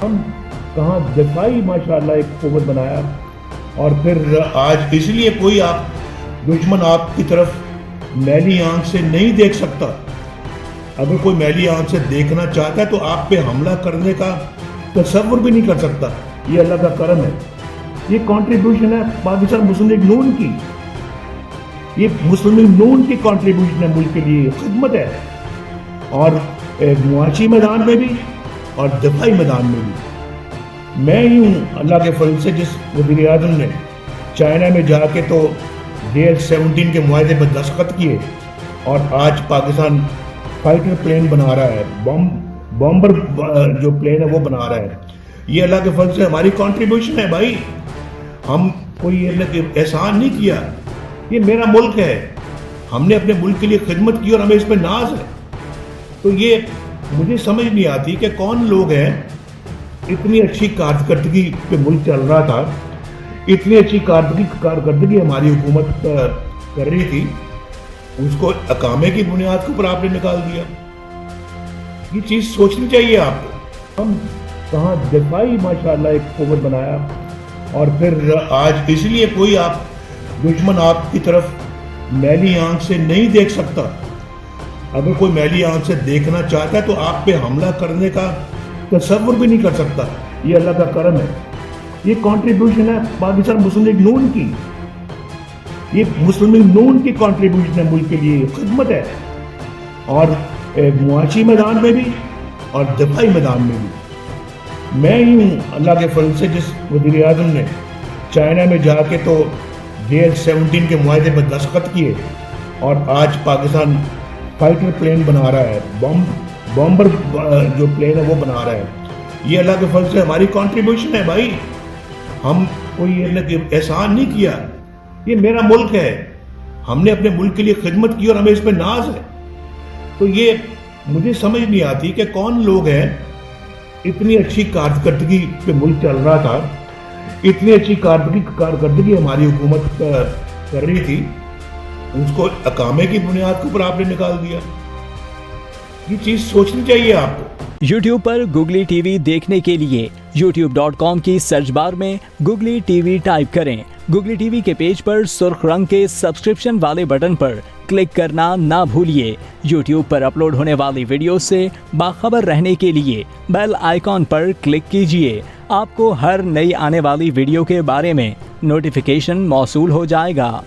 हम कहाँ दफाई माशाल्लाह एक कुव्वत बनाया, और फिर आज इसलिए कोई आप दुश्मन आपकी तरफ मैली आंख से नहीं देख सकता। अगर कोई मैली आंख से देखना चाहता है तो आप पे हमला करने का तसव्वुर भी नहीं कर सकता। ये अल्लाह का करम है, ये कंट्रीब्यूशन है पाकिस्तान मुस्लिम लीग नून की, ये मुस्लिम लीग नून की कंट्रीब्यूशन है, मुल्क के लिए खिदमत है, और मुआशी मैदान में भी और दफाई मैदान में भी। मैं ही हूँ अल्लाह के फजल से जिस वज़ीर आज़म ने चाइना में जाके तो DH-17 के मुआहदे पर दस्तखत किए और आज पाकिस्तान फाइटर प्लेन बना रहा है, बॉम्बर जो प्लेन है वो बना रहा है। ये अल्लाह के फजल से हमारी कंट्रीब्यूशन है भाई, हम कोई एहसान नहीं किया। ये मेरा मुल्क है, हमने अपने मुल्क के लिए खिदमत की और हमें इस पर नाज है। तो ये मुझे समझ नहीं आती कि कौन लोग हैं, इतनी अच्छी कारकर्दगी पे मुल्क चल रहा था, इतनी अच्छी कारकर्दगी हमारी हुकूमत कर रही थी, उसको अकामे की बुनियाद के ऊपर आपने निकाल दिया। ये चीज़ सोचनी चाहिए आपको। हम कहाँ दफाई माशाल्लाह एक कुव्वत बनाया, और फिर आज इसलिए कोई आप दुश्मन आपकी तरफ मैली आंख से नहीं देख सकता। अगर कोई मैली आंख से देखना चाहता है तो आप पे हमला करने का तसव्वुर भी नहीं कर सकता। ये अल्लाह का करम है, ये कंट्रीब्यूशन है पाकिस्तान मुस्लिम लीग नून की, ये मुस्लिम लीग नून की कंट्रीब्यूशन है, मुल्क के लिए खिदमत है, और मुआशी मैदान में भी और दफाई मैदान में भी। मैं ही हूँ अल्लाह के फजल से जिस वज़ीर आज़म ने चाइना में जाके तो DH-17 के मुआहदे पर दस्तखत किए और आज पाकिस्तान फाइटर प्लेन बना रहा है, बॉम्बर जो प्लेन है वो बना रहा है। ये अल्लाह के फजल से हमारी कंट्रीब्यूशन है भाई, हम कोई एहसान नहीं किया। ये मेरा मुल्क है, हमने अपने मुल्क के लिए खिदमत की और हमें इस पर नाज है। तो ये मुझे समझ नहीं आती कि कौन लोग हैं, इतनी अच्छी कारकर्दगी पे मुल्क चल रहा था, इतनी अच्छी कारकर्दगी हमारी हुकूमत कर रही थी, उसको अकामे की बुनियाद के ऊपर आपने निकाल दिया। ये चीज़ सोचनी चाहिए आपको। YouTube पर गुगली टीवी देखने के लिए youtube.com की सर्च बार में गुगली टीवी टाइप करें। गुगली टीवी के पेज पर सुर्ख रंग के सब्सक्रिप्शन वाले बटन पर क्लिक करना ना भूलिए। YouTube पर अपलोड होने वाली वीडियो से बाखबर रहने के लिए बेल आइकॉन पर क्लिक कीजिए। आपको हर नई आने वाली वीडियो के बारे में नोटिफिकेशन मौसूल हो जाएगा।